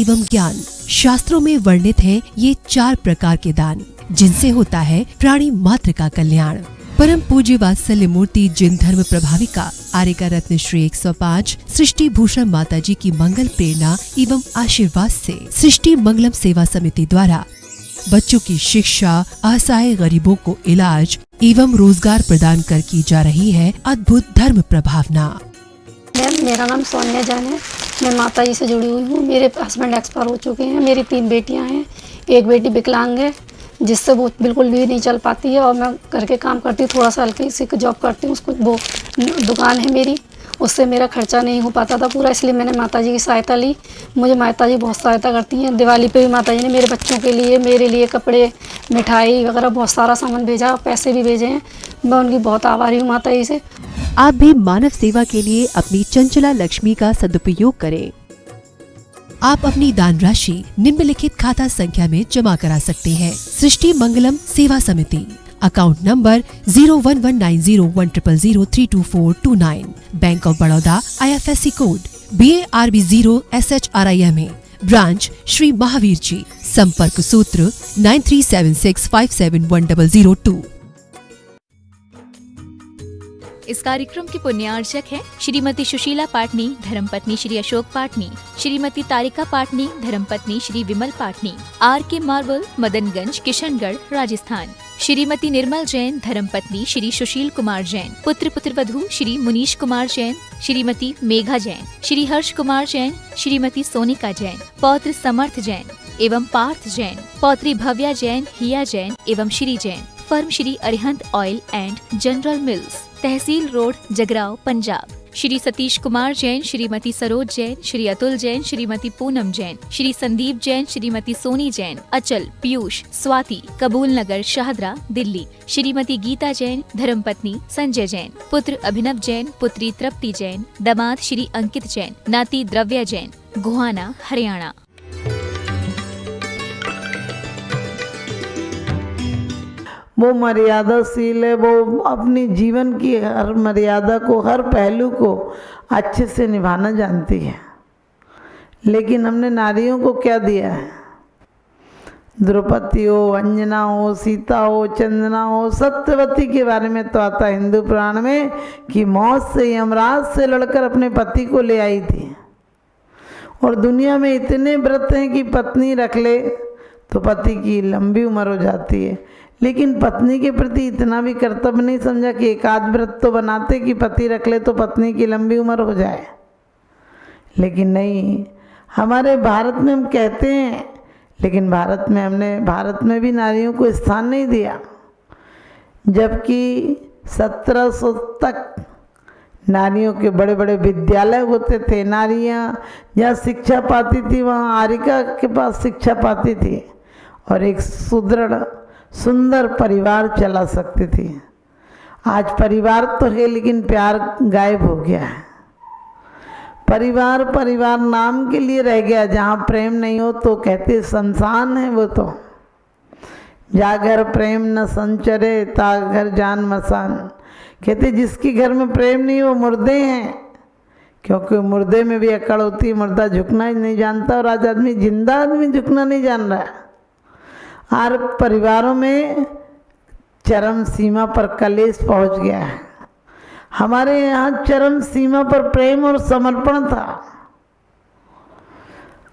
एवं ज्ञान। शास्त्रों में वर्णित है ये 4 प्रकार के दान, जिनसे होता है प्राणी मात्र का कल्याण। परम पूज्य वात्सल्य मूर्ति जिन धर्म प्रभाविका आर्यका रत्न श्री 105 सृष्टि भूषण माता जी की मंगल प्रेरणा एवं आशीर्वाद से सृष्टि मंगलम सेवा समिति द्वारा बच्चों की शिक्षा, असहाय गरीबों को इलाज एवं रोजगार प्रदान कर की जा रही है अद्भुत धर्म प्रभावना। मेरा नाम सोनिया जान है। मैं माता जी से जुड़ी हुई हूँ। मेरे हस्बैंड एक्सपायर हो चुके हैं। मेरी 3 बेटियाँ हैं। एक बेटी विकलांग है, जिससे वो बिल्कुल भी नहीं चल पाती है, और मैं घर के काम करती हूँ, थोड़ा सा हल्की सी जॉब करती हूँ। उसको वो दुकान है मेरी, उससे मेरा खर्चा नहीं हो पाता था पूरा, इसलिए मैंने माता जी की सहायता ली। मुझे माता जी बहुत सहायता करती हैं। दिवाली पे भी माता जी ने मेरे बच्चों के लिए, मेरे लिए कपड़े, मिठाई वगैरह बहुत सारा सामान भेजा, पैसे भी भेजे हैं। मैं उनकी बहुत आभारी हूँ माता जी से। आप भी मानव सेवा के लिए अपनी चंचला लक्ष्मी का सदुपयोग करें। आप अपनी दान राशि निम्नलिखित खाता संख्या में जमा करा सकते हैं। सृष्टि Mangalam Seva Samiti, account number 01190100032429, bank of Baroda, IFSC code BARB0SHRIMA, branch Shri Mahavir ji, संपर्क सूत्र 9376571002। इस कार्यक्रम के पुण्यार्चक हैं श्रीमती सुशीला पाटनी, धर्मपत्नी श्री अशोक पाटनी, श्रीमती तारिका पाटनी, धर्मपत्नी श्री विमल पाटनी, RK मार्बल, मदनगंज, किशनगढ़, राजस्थान। श्रीमती निर्मल जैन, धर्मपत्नी श्री सुशील कुमार जैन, पुत्र पुत्रवधू श्री मुनीश कुमार जैन, श्रीमती मेघा जैन, श्री हर्ष कुमार जैन, श्रीमती सोनिका जैन, पौत्र समर्थ जैन एवं पार्थ जैन, पौत्री भव्या जैन, हिया जैन एवं Shri Jain, firm Shri Arihant oil and general mills, Tehsil road, Jagraon, Punjab. Shri Satish Kumar Jain, Shrimati Saroj Jain, Shri Atul Jain, Shrimati Poonam Jain, Shri Sandeep Jain, Shrimati Soni Jain, Achal, Piyush, Swati, कबूल नगर, शाहदरा, दिल्ली। श्रीमती गीता जैन, धर्मपत्नी संजय जैन, पुत्र अभिनव जैन, पुत्री तृप्ति जैन, दामाद श्री अंकित जैन, नाती द्रव्या जैन, गोहाना, हरियाणा। वो मर्यादाशील है, वो अपनी जीवन की हर मर्यादा को, हर पहलू को अच्छे से निभाना जानती है। लेकिन हमने नारियों को क्या दिया है? द्रौपदी हो, अंजना हो, सीता हो, चंदना हो, सत्यवती के बारे में तो आता है हिंदू पुराण में कि मौत से, यमराज से लड़कर अपने पति को ले आई थी। और दुनिया में इतने व्रत हैं कि पत्नी रख ले तो पति की लंबी उम्र हो जाती है, लेकिन पत्नी के प्रति इतना भी कर्तव्य नहीं समझा कि एक आध व्रत तो बनाते कि पति रख ले तो पत्नी की लंबी उम्र हो जाए। लेकिन नहीं, हमारे भारत में हम कहते हैं, लेकिन भारत में भी नारियों को स्थान नहीं दिया। जबकि 1700 तक नारियों के बड़े बड़े विद्यालय होते थे। नारियां जहाँ शिक्षा पाती थी वहाँ आर्यका के पास शिक्षा पाती थी और एक सुदृढ़ सुंदर परिवार चला सकती थी। आज परिवार तो है लेकिन प्यार गायब हो गया है। परिवार नाम के लिए रह गया। जहाँ प्रेम नहीं हो तो कहते शमशान है वो तो। जागर प्रेम न संचरे ता घर जान मसान। कहते जिसके घर में प्रेम नहीं हो मुर्दे हैं, क्योंकि मुर्दे में भी अकड़ होती है। मुर्दा झुकना ही नहीं जानता और आज जिंदा आदमी झुकना नहीं जान रहा है। और परिवारों में चरम सीमा पर कलेश पहुंच गया है। हमारे यहाँ चरम सीमा पर प्रेम और समर्पण था।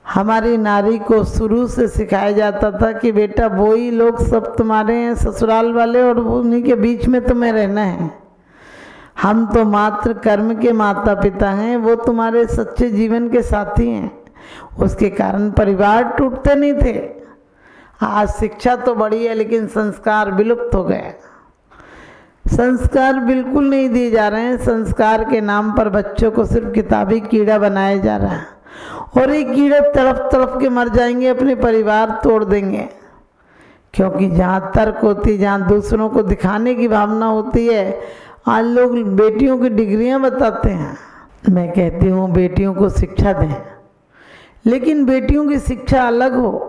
हमारी नारी को शुरू से सिखाया जाता था कि बेटा वो ही लोग सब तुम्हारे हैं ससुराल वाले, और उन्हीं के बीच में तुम्हें रहना है। हम तो मात्र कर्म के माता पिता हैं, वो तुम्हारे सच्चे जीवन के साथी हैं। उसके कारण परिवार टूटते नहीं थे। आज शिक्षा तो बढ़ी है लेकिन संस्कार विलुप्त हो गए। संस्कार बिल्कुल नहीं दिए जा रहे हैं। संस्कार के नाम पर बच्चों को सिर्फ किताबी कीड़ा बनाया जा रहा है, और ये कीड़े तड़प तड़प के मर जाएंगे, अपने परिवार तोड़ देंगे। क्योंकि जहाँ तर्क होती, जहाँ दूसरों को दिखाने की भावना होती है, आज लोग बेटियों की डिग्रियां बताते हैं। मैं कहती हूँ बेटियों को शिक्षा दें, लेकिन बेटियों की शिक्षा अलग हो,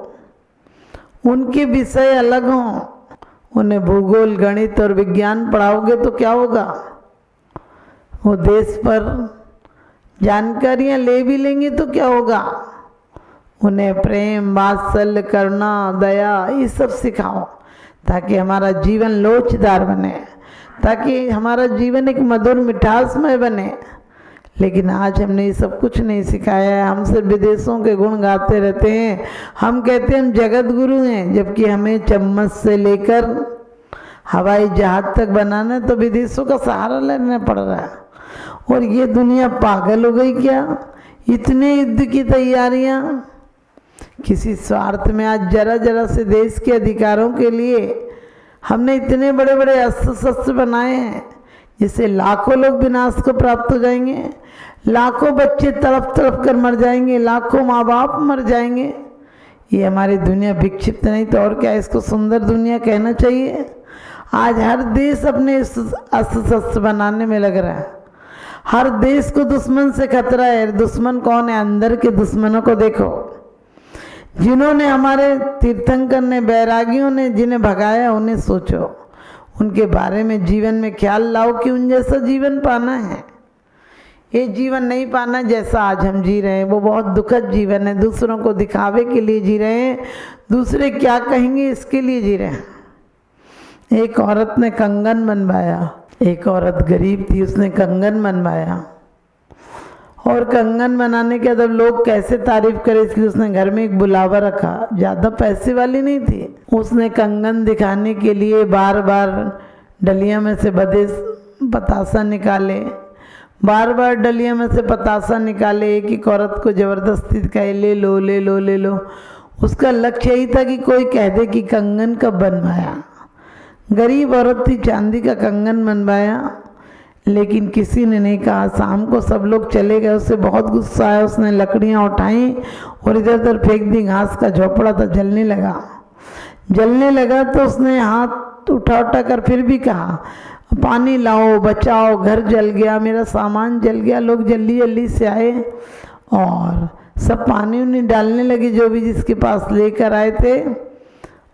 उनके विषय अलग हों। उन्हें भूगोल, गणित और विज्ञान पढ़ाओगे तो क्या होगा? वो देश पर जानकारियां ले भी लेंगे तो क्या होगा? उन्हें प्रेम, वात्सल्य, करुणा, दया ये सब सिखाओ, ताकि हमारा जीवन लोचदार बने, ताकि हमारा जीवन एक मधुर मिठासमय बने। लेकिन आज हमने ये सब कुछ नहीं सिखाया है। हम सिर्फ विदेशों के गुण गाते रहते हैं। हम कहते हैं हम जगत गुरु हैं, जबकि हमें चम्मच से लेकर हवाई जहाज तक बनाना है तो विदेशों का सहारा लेना पड़ रहा है। और ये दुनिया पागल हो गई क्या? इतने युद्ध की तैयारियां किसी स्वार्थ में। आज जरा जरा से देश के अधिकारों के लिए हमने इतने बड़े बड़े अस्त्र शस्त्र बनाए हैं जिससे लाखों लोग विनाश को प्राप्त हो जाएंगे, लाखों बच्चे तड़प तड़प कर मर जाएंगे, लाखों माँ बाप मर जाएंगे। ये हमारी दुनिया विक्षिप्त नहीं तो और क्या, इसको सुंदर दुनिया कहना चाहिए। आज हर देश अपने अस्त्र शस्त्र बनाने में लग रहा है। हर देश को दुश्मन से खतरा है। दुश्मन कौन है? अंदर के दुश्मनों को देखो, जिन्होंने हमारे तीर्थंकर ने, बैरागियों ने जिन्हें भगाया, उन्हें सोचो, उनके बारे में जीवन में ख्याल लाओ कि उन जैसा जीवन पाना है। ये जीवन नहीं पाना जैसा आज हम जी रहे हैं, वो बहुत दुखद जीवन है। दूसरों को दिखावे के लिए जी रहे हैं, दूसरे क्या कहेंगे इसके लिए जी रहे हैं। एक औरत ने कंगन बनवाया, एक औरत गरीब थी, उसने कंगन बनवाया, और कंगन बनाने के बाद लोग कैसे तारीफ करें इसलिए उसने घर में एक बुलावा रखा। ज़्यादा पैसे वाली नहीं थी। उसने कंगन दिखाने के लिए बार बार डलिया में से पतासा निकाले, बार बार डलिया में से पतासा निकाले। एक औरत को ज़बरदस्ती कहे ले लो ले लो ले लो। उसका लक्ष्य यही था कि कोई कह दे कि कंगन कब बनवाया। गरीब औरत थी, चांदी का कंगन बनवाया, लेकिन किसी ने नहीं कहा। शाम को सब लोग चले गए, उससे बहुत गुस्सा आया। उसने लकड़ियाँ उठाई और इधर उधर फेंक दी। घास का झोपड़ा था, जलने लगा तो उसने हाथ उठा कर फिर भी कहा पानी लाओ, बचाओ, घर जल गया, मेरा सामान जल गया। लोग जल्दी जल्दी से आए और सब पानी उन्हें डालने लगे, जो भी जिसके पास लेकर आए थे।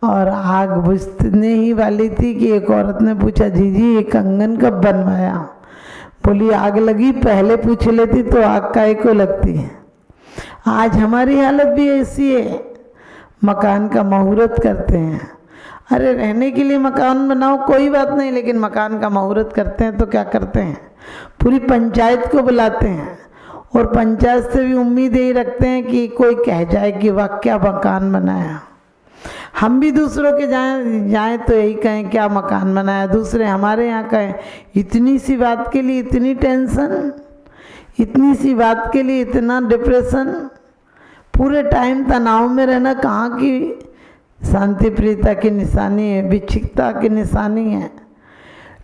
और आग बुझने ही वाली थी कि एक औरत ने पूछा, जीजी ये कंगन कब बनवाया? बोली आग लगी, पहले पूछ लेती तो आग काहे को लगती। आज हमारी हालत भी ऐसी है। मकान का मुहूर्त करते हैं। अरे रहने के लिए मकान बनाओ कोई बात नहीं, लेकिन मकान का मुहूर्त करते हैं तो क्या करते हैं? पूरी पंचायत को बुलाते हैं और पंचायत से भी उम्मीद यही रखते हैं कि कोई कह जाए कि वाह क्या मकान बनाया। हम भी दूसरों के जाएं तो यही कहें क्या मकान बनाया, दूसरे हमारे यहाँ कहें। इतनी सी बात के लिए इतनी टेंशन, इतनी सी बात के लिए इतना डिप्रेशन, पूरे टाइम तनाव में रहना कहाँ की शांति प्रियता की निशानी है, विक्षिप्तता की निशानी है।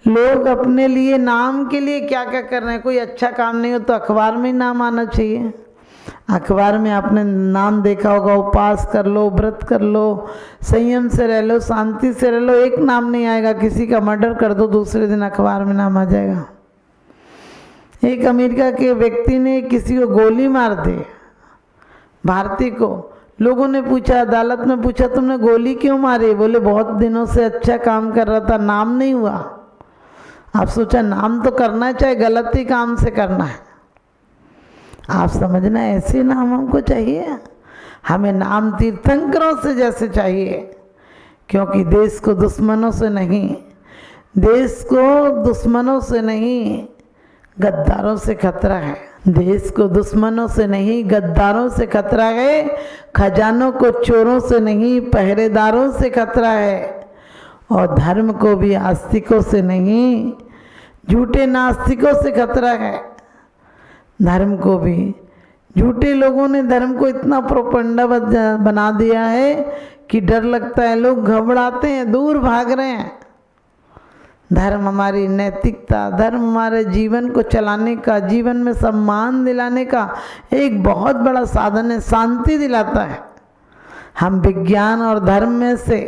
लोग अपने लिए नाम के लिए क्या क्या कर रहे हैं। कोई अच्छा काम नहीं हो तो अखबार में ही नाम आना चाहिए। अखबार में आपने नाम देखा होगा, उपवास कर लो, व्रत कर लो, संयम से रह लो, शांति से रह लो, एक नाम नहीं आएगा। किसी का मर्डर कर दो, दूसरे दिन अखबार में नाम आ जाएगा। एक अमेरिका के व्यक्ति ने किसी को गोली मार दी, भारतीय को। लोगों ने पूछा, अदालत में पूछा, तुमने गोली क्यों मारी? बोले बहुत दिनों से अच्छा काम कर रहा था, नाम नहीं हुआ। आप सोचा नाम तो करना है, चाहे गलत ही काम से करना है। आप समझना ऐसे नाम हमको चाहिए। हमें नाम तीर्थंकरों से जैसे चाहिए, क्योंकि देश को दुश्मनों से नहीं, देश को दुश्मनों से नहीं गद्दारों से खतरा है। देश को दुश्मनों से नहीं गद्दारों से खतरा है। खजानों को चोरों से नहीं पहरेदारों से खतरा है। और धर्म को भी आस्तिकों से नहीं झूठे नास्तिकों से खतरा है। धर्म को भी झूठे लोगों ने धर्म को इतना प्रोपगंडा बना दिया है कि डर लगता है, लोग घबराते हैं, दूर भाग रहे हैं। धर्म हमारी नैतिकता, धर्म हमारे जीवन को चलाने का, जीवन में सम्मान दिलाने का एक बहुत बड़ा साधन है, शांति दिलाता है। हम विज्ञान और धर्म में से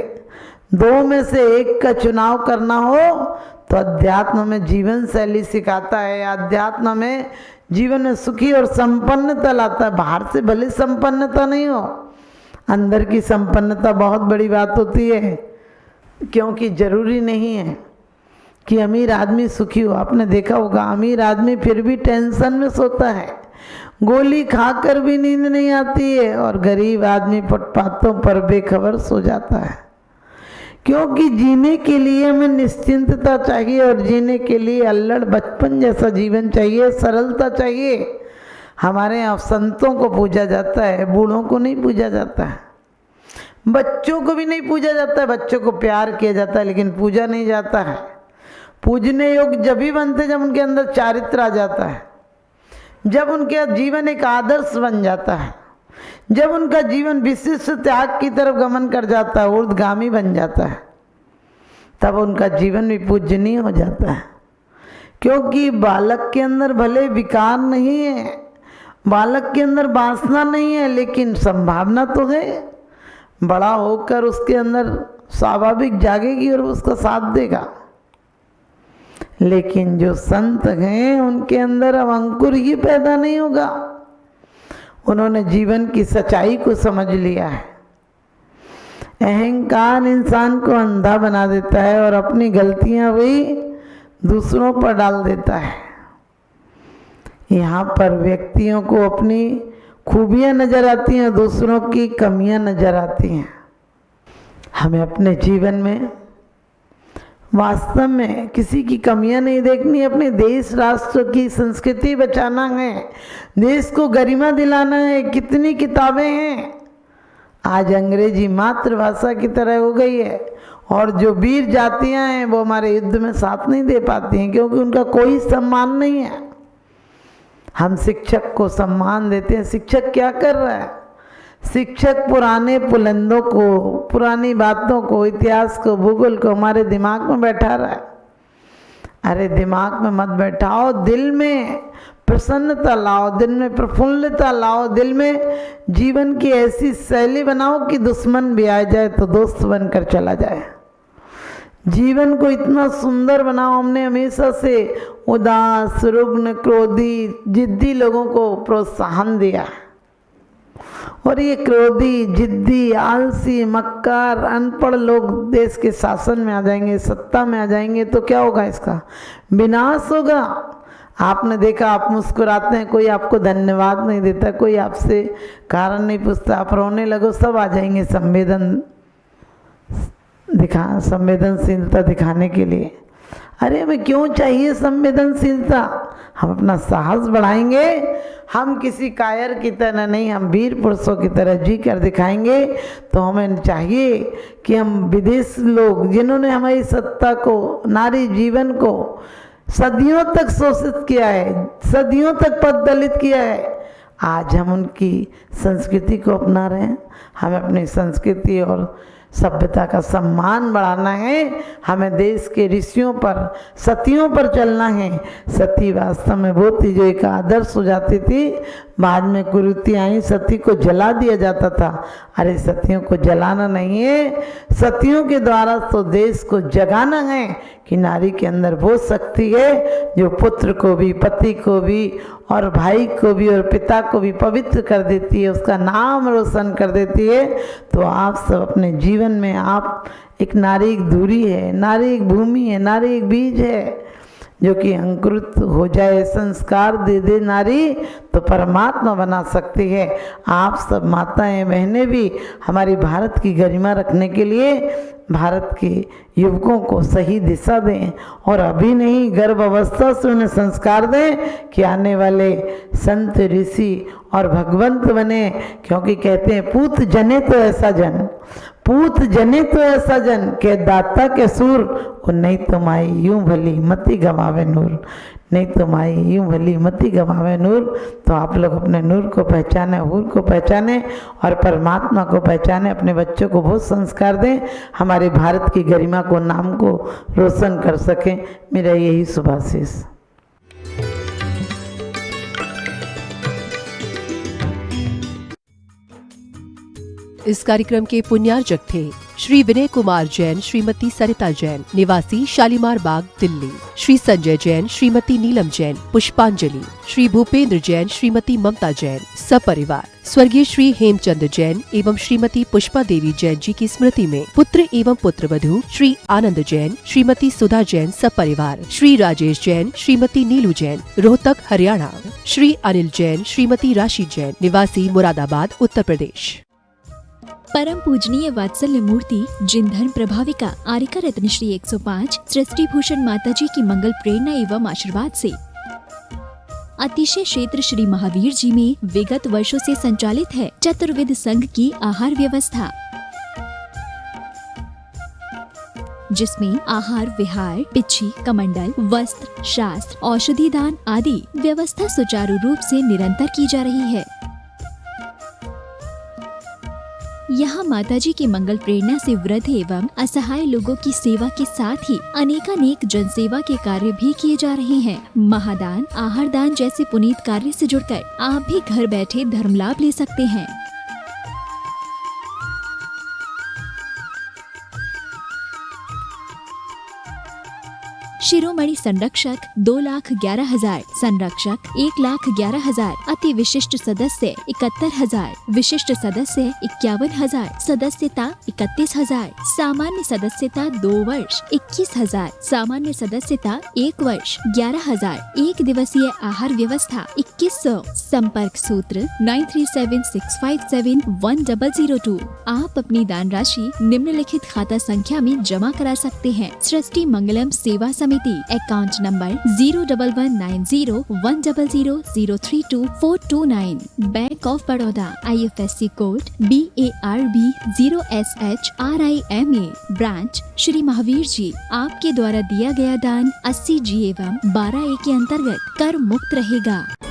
दो में से एक का चुनाव करना हो तो अध्यात्म में जीवन शैली सिखाता है। अध्यात्म में जीवन में सुखी और संपन्नता लाता है। बाहर से भले संपन्नता नहीं हो, अंदर की संपन्नता बहुत बड़ी बात होती है, क्योंकि जरूरी नहीं है कि अमीर आदमी सुखी हो। आपने देखा होगा अमीर आदमी फिर भी टेंशन में सोता है, गोली खाकर भी नींद नहीं आती है और गरीब आदमी फुटपाथों पर बेखबर सो जाता है। क्योंकि जीने के लिए हमें निश्चिंतता चाहिए और जीने के लिए अल्लड़ बचपन जैसा जीवन चाहिए, सरलता चाहिए। हमारे यहाँ संतों को पूजा जाता है, बूढ़ों को नहीं पूजा जाता है, बच्चों को भी नहीं पूजा जाता है। बच्चों को प्यार किया जाता है लेकिन पूजा नहीं जाता है। पूजने योग्य जब भी बनते जब उनके अंदर चारित्र आ जाता है, जब उनके जीवन एक आदर्श बन जाता है, जब उनका जीवन विशिष्ट त्याग की तरफ गमन कर जाता है, ऊर्ध्वगामी बन जाता है, तब उनका जीवन भी पूजनीय हो जाता है। क्योंकि बालक के अंदर भले विकार नहीं है, बालक के अंदर वासना नहीं है, लेकिन संभावना तो है। बड़ा होकर उसके अंदर स्वाभाविक जागेगी और उसका साथ देगा। लेकिन जो संत हैं उनके अंदर अब अंकुर ही पैदा नहीं होगा। उन्होंने जीवन की सच्चाई को समझ लिया है। अहंकार इंसान को अंधा बना देता है और अपनी गलतियां भी दूसरों पर डाल देता है। यहाँ पर व्यक्तियों को अपनी खूबियां नजर आती हैं, दूसरों की कमियां नजर आती हैं। हमें अपने जीवन में वास्तव में किसी की कमियां नहीं देखनी, अपने देश राष्ट्र की संस्कृति बचाना है, देश को गरिमा दिलाना है। कितनी किताबें हैं, आज अंग्रेजी मातृभाषा की तरह हो गई है और जो वीर जातियां हैं वो हमारे युद्ध में साथ नहीं दे पाती हैं क्योंकि उनका कोई सम्मान नहीं है। हम शिक्षक को सम्मान देते हैं। शिक्षक क्या कर रहा है? शिक्षक पुराने पुलंदों को, पुरानी बातों को, इतिहास को, भूगोल को हमारे दिमाग में बैठा रहा है। अरे दिमाग में मत बैठाओ, दिल में प्रसन्नता लाओ, दिल में प्रफुल्लता लाओ, दिल में जीवन की ऐसी शैली बनाओ कि दुश्मन भी आ जाए तो दोस्त बनकर चला जाए। जीवन को इतना सुंदर बनाओ। हमने हमेशा से उदास, रुग्ण, क्रोधी, जिद्दी लोगों को प्रोत्साहन दिया और ये क्रोधी, जिद्दी, आलसी, मक्कार, अनपढ़ लोग देश के शासन में आ जाएंगे, सत्ता में आ जाएंगे तो क्या होगा? इसका विनाश होगा। आपने देखा, आप मुस्कुराते हैं, कोई आपको धन्यवाद नहीं देता, कोई आपसे कारण नहीं पूछता, आप रोने लगो, सब आ जाएंगे संवेदनशीलता दिखाने के लिए। अरे हमें क्यों चाहिए संवेदनशीलता? हम अपना साहस बढ़ाएंगे, हम किसी कायर की तरह नहीं, हम वीर पुरुषों की तरह जी कर दिखाएंगे। तो हमें चाहिए कि हम विदेश लोग जिन्होंने हमारी सत्ता को, नारी जीवन को सदियों तक शोषित किया है, सदियों तक पददलित किया है, आज हम उनकी संस्कृति को अपना रहे हैं। हमें अपनी संस्कृति और सभ्यता का सम्मान बढ़ाना है। हमें देश के ऋषियों पर, सतियों पर चलना है। सती वास्तव में वो थी जो एक आदर्श हो जाती थी। बाद में कुरीति आई, सती को जला दिया जाता था। अरे सतियों को जलाना नहीं है, सतियों के द्वारा तो देश को जगाना है कि नारी के अंदर वो शक्ति है जो पुत्र को भी, पति को भी और भाई को भी और पिता को भी पवित्र कर देती है, उसका नाम रोशन कर देती है। तो आप सब अपने जीवन में, आप एक नारी एक धुरी है, नारी एक भूमि है, नारी एक बीज है जो कि अंकुरित हो जाए, संस्कार दे दे नारी तो परमात्मा बना सकती है। आप सब माताएं बहनें भी हमारी भारत की गरिमा रखने के लिए भारत के युवकों को सही दिशा दें और अभी नहीं, गर्भ अवस्था से उन्हें संस्कार दें कि आने वाले संत, ऋषि और भगवंत बने। क्योंकि कहते हैं पूत जने तो ऐसा जन, पूत जने तो ऐसा जन के दाता के सूर, और नहीं तो माई यूं भली मति गवावे नूर, नहीं तो माई यूं भली मति गवावे नूर। तो आप लोग अपने नूर को पहचाने, हूर को पहचाने और परमात्मा को पहचाने, अपने बच्चों को बहुत संस्कार दें, हमारे भारत की गरिमा को, नाम को रोशन कर सकें। मेरा यही शुभाशीष। इस कार्यक्रम के पुण्यार्चक थे श्री विनय कुमार जैन, श्रीमती सरिता जैन, निवासी शालीमार बाग, दिल्ली। श्री संजय जैन, श्रीमती नीलम जैन, पुष्पांजलि। श्री भूपेंद्र जैन, श्रीमती ममता जैन, सपरिवार। स्वर्गीय श्री हेमचंद जैन एवं श्रीमती पुष्पा देवी जैन जी की स्मृति में पुत्र एवं पुत्रवधू श्री आनंद जैन, श्रीमती सुधा जैन, सपरिवार। श्री राजेश जैन, श्रीमती नीलू जैन, रोहतक, हरियाणा। श्री अनिल जैन, श्रीमती राशि जैन, निवासी मुरादाबाद, उत्तर प्रदेश। परम पूजनीय वात्सल्य मूर्ति जिन धर्म प्रभाविका आरिका रत्न श्री 105 सृष्टि भूषण माता जी की मंगल प्रेरणा एवं आशीर्वाद से अतिशय क्षेत्र श्री महावीर जी में विगत वर्षों से संचालित है चतुर्विध संघ की आहार व्यवस्था, जिसमें आहार विहार, पिच्छी, कमंडल, वस्त्र, शास्त्र, औषधि दान आदि व्यवस्था सुचारू रूप से निरंतर की जा रही है। यहाँ माता जी की मंगल प्रेरणा से वृद्ध एवं असहाय लोगों की सेवा के साथ ही अनेकानेक जनसेवा के कार्य भी किए जा रहे हैं। महादान, आहार दान जैसे पुनीत कार्य से जुड़कर आप भी घर बैठे धर्म लाभ ले सकते हैं। शिरोमणि संरक्षक 2,11,000, संरक्षक 1,11,000, अति विशिष्ट सदस्य 71,000, विशिष्ट सदस्य 51,000, सदस्यता 31,000, सामान्य सदस्यता 2 वर्ष 21,000, सामान्य सदस्यता 1 वर्ष 11,000, एक दिवसीय आहार व्यवस्था 2100, संपर्क सूत्र 9376571002। आप अपनी दान राशि निम्नलिखित खाता संख्या में जमा करा सकते हैं। सृष्टि Mangalam Seva Samiti, account number 011901000032429, bank of Baroda, IFSC code BARB 0SHRIMA, branch Shri Mahavir ji. आपके द्वारा दिया गया दान 80G एवं 12A के अंतर्गत कर मुक्त रहेगा।